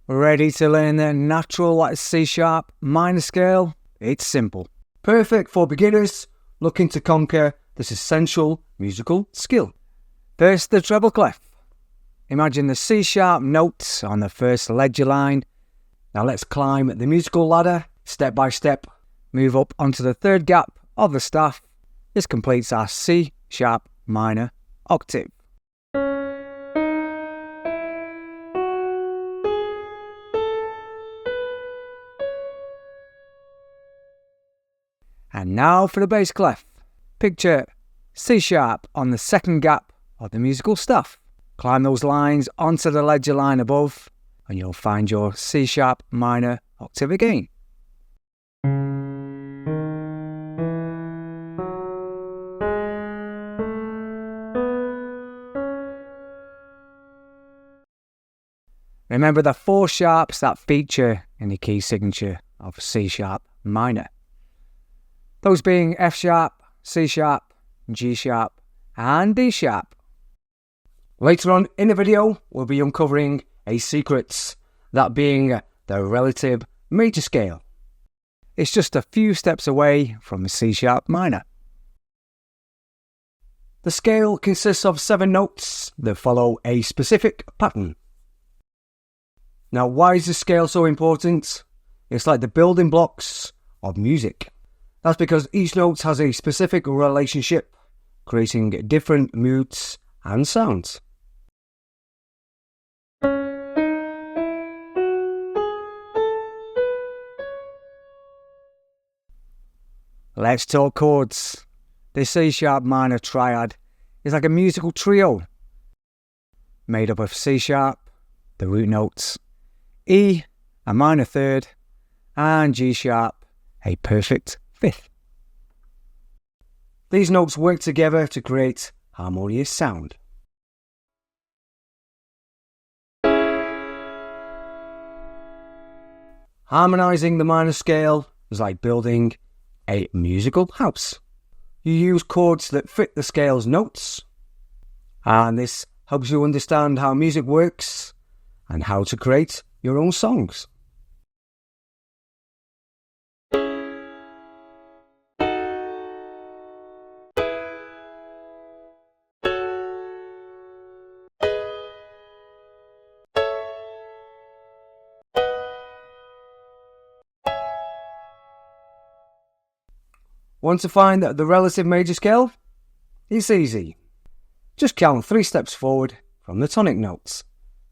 Ready to learn the natural C sharp minor scale? It's simple. Perfect for beginners looking to conquer this essential musical skill. First, the treble clef. Imagine the C sharp notes on the first ledger line. Now let's climb the musical ladder step by step. Move up onto the third gap of the staff. This completes our C sharp minor octave. And now for the bass clef. Picture C sharp on the second gap of the musical staff. Climb those lines onto the ledger line above and you'll find your C sharp minor octave again. Remember the 4 sharps that feature in the key signature of C sharp minor. Those being F sharp, C sharp, G sharp, and D sharp. Later on in the video, we'll be uncovering a secret, that being the relative major scale. It's just a few steps away from the C sharp minor. The scale consists of 7 notes that follow a specific pattern. Now, why is the scale so important? It's like the building blocks of music. That's because each note has a specific relationship, creating different moods and sounds. Let's talk chords. The C sharp minor triad is like a musical trio made up of C sharp, the root notes, E, a minor third, and G sharp, a perfect fifth. These notes work together to create harmonious sound. Harmonizing the minor scale is like building a musical house. You use chords that fit the scale's notes, and this helps you understand how music works and how to create your own songs. Want to find the relative major scale? It's easy. Just count 3 steps forward from the tonic notes.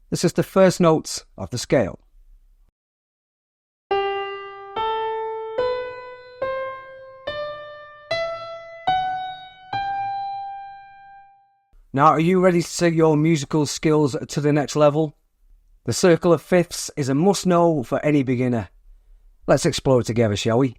This is the first note of the scale. Now, are you ready to take your musical skills to the next level? The circle of fifths is a must-know for any beginner. Let's explore it together, shall we?